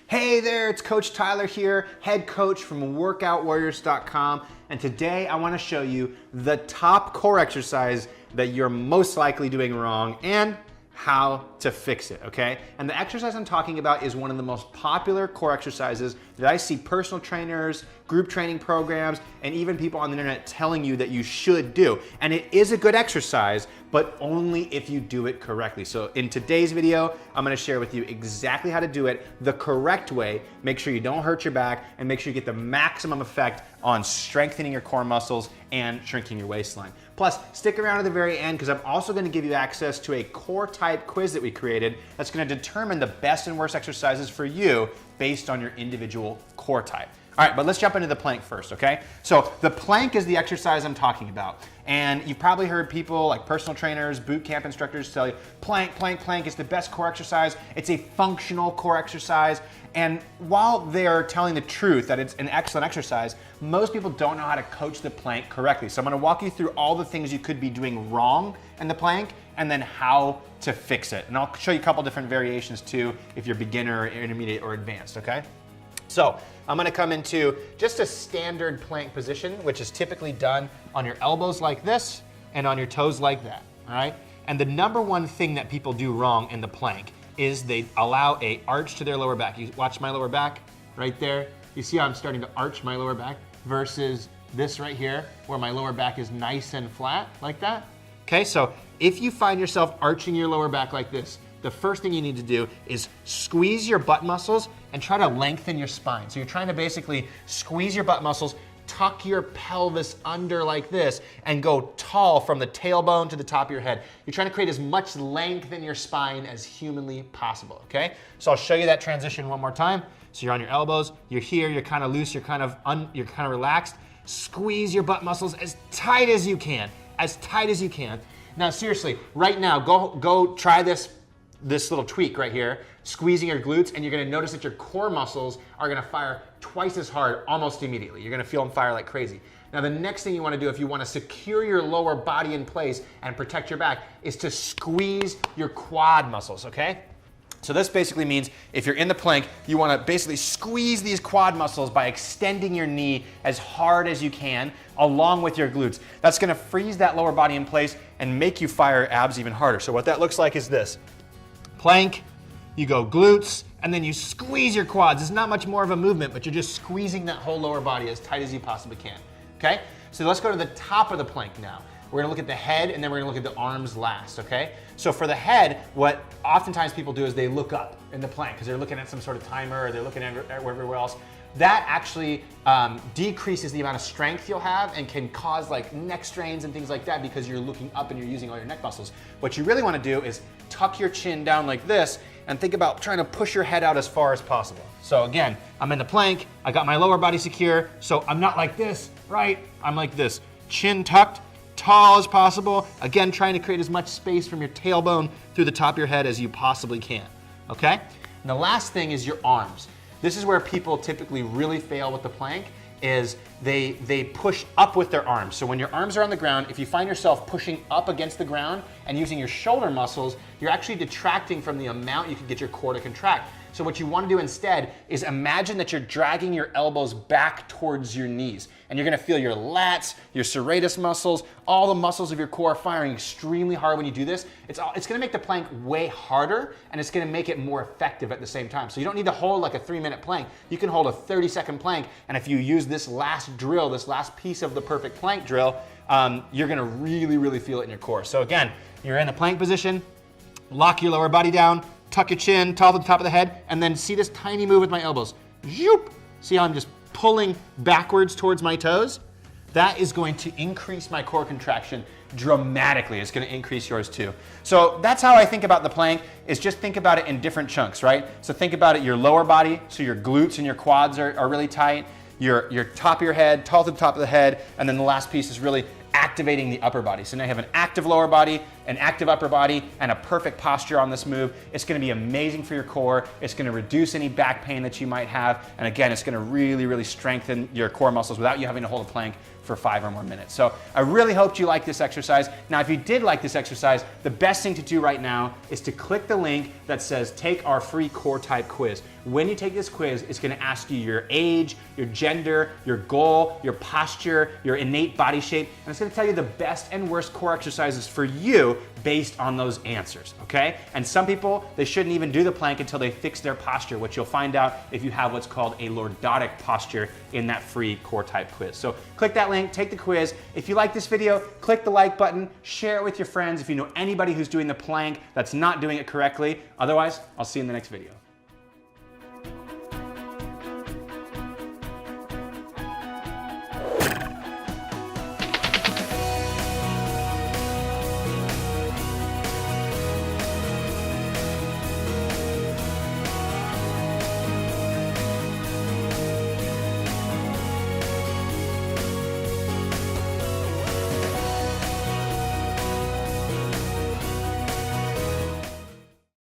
Hey there, it's Coach Tyler here, head coach from WorkoutWarriors.com, and today I want to show you the top core exercise that you're most likely doing wrong and how to fix it, okay? And the exercise I'm talking about is one of the most popular core exercises that I see personal trainers, group training programs, and even people on the internet telling you that you should do. And it is a good exercise, but only if you do it correctly. So in today's video, I'm gonna share with you exactly how to do it the correct way, make sure you don't hurt your back, and make sure you get the maximum effect on strengthening your core muscles and shrinking your waistline. Plus, stick around to the very end because I'm also gonna give you access to a core type quiz that we created that's gonna determine the best and worst exercises for you based on your individual core type. All right, but let's jump into the plank first, okay? So the plank is the exercise I'm talking about. And you've probably heard people like personal trainers, boot camp instructors tell you, plank, plank, plank is the best core exercise. It's a functional core exercise. And while they're telling the truth that it's an excellent exercise, most people don't know how to coach the plank correctly. So I'm gonna walk you through all the things you could be doing wrong in the plank and then how to fix it. And I'll show you a couple different variations too if you're beginner, intermediate, or advanced, okay? So I'm gonna come into just a standard plank position, which is typically done on your elbows like this and on your toes like that, all right? And the number one thing that people do wrong in the plank is they allow a arch to their lower back. You watch my lower back right there. You see how I'm starting to arch my lower back versus this right here where my lower back is nice and flat like that. Okay, so if you find yourself arching your lower back like this, the first thing you need to do is squeeze your butt muscles and try to lengthen your spine. So you're trying to basically squeeze your butt muscles, tuck your pelvis under like this, and go tall from the tailbone to the top of your head. You're trying to create as much length in your spine as humanly possible, okay? So I'll show you that transition one more time. So you're on your elbows, you're here, you're kind of loose, you're kind of relaxed. Squeeze your butt muscles as tight as you can, as tight as you can. Now seriously, right now, go try this little tweak right here, squeezing your glutes, and you're gonna notice that your core muscles are gonna fire twice as hard almost immediately. You're gonna feel them fire like crazy. Now the next thing you wanna do if you wanna secure your lower body in place and protect your back is to squeeze your quad muscles, okay? So this basically means if you're in the plank, you wanna basically squeeze these quad muscles by extending your knee as hard as you can along with your glutes. That's gonna freeze that lower body in place and make you fire abs even harder. So what that looks like is this. Plank, you go glutes, and then you squeeze your quads. It's not much more of a movement, but you're just squeezing that whole lower body as tight as you possibly can, okay? So let's go to the top of the plank now. We're gonna look at the head, and then we're gonna look at the arms last, okay? So for the head, what oftentimes people do is they look up in the plank because they're looking at some sort of timer or they're looking at everywhere else. That actually decreases the amount of strength you'll have and can cause like neck strains and things like that because you're looking up and you're using all your neck muscles. What you really wanna do is tuck your chin down like this and think about trying to push your head out as far as possible. So again, I'm in the plank, I got my lower body secure, so I'm not like this, right? I'm like this, chin tucked, tall as possible. Again, trying to create as much space from your tailbone through the top of your head as you possibly can, okay? And the last thing is your arms. This is where people typically really fail with the plank is they push up with their arms. So when your arms are on the ground, if you find yourself pushing up against the ground and using your shoulder muscles, you're actually detracting from the amount you can get your core to contract. So what you want to do instead is imagine that you're dragging your elbows back towards your knees. And you're gonna feel your lats, your serratus muscles, all the muscles of your core firing extremely hard when you do this. It's gonna make the plank way harder and it's gonna make it more effective at the same time. So you don't need to hold like a 3-minute plank. You can hold a 30-second plank, and if you use this last drill, this last piece of the perfect plank drill, you're gonna really, really feel it in your core. So again, you're in the plank position, lock your lower body down, tuck your chin, tall to the top of the head, and then see this tiny move with my elbows. Zoop! See how I'm just pulling backwards towards my toes? That is going to increase my core contraction dramatically. It's gonna increase yours too. So that's how I think about the plank, is just think about it in different chunks, right? So think about it, your lower body, so your glutes and your quads are really tight, your top of your head, tall to the top of the head, and then the last piece is really activating the upper body. So now you have an active lower body, an active upper body and a perfect posture on this move. It's gonna be amazing for your core. It's gonna reduce any back pain that you might have. And again, it's gonna really, really strengthen your core muscles without you having to hold a plank for 5 or more minutes. So I really hoped you liked this exercise. Now, if you did like this exercise, the best thing to do right now is to click the link that says take our free core type quiz. When you take this quiz, it's gonna ask you your age, your gender, your goal, your posture, your innate body shape, and it's gonna tell you the best and worst core exercises for you based on those answers, okay? And some people, they shouldn't even do the plank until they fix their posture, which you'll find out if you have what's called a lordotic posture in that free core type quiz. So click that link, take the quiz. If you like this video, click the like button, share it with your friends if you know anybody who's doing the plank that's not doing it correctly. Otherwise, I'll see you in the next video.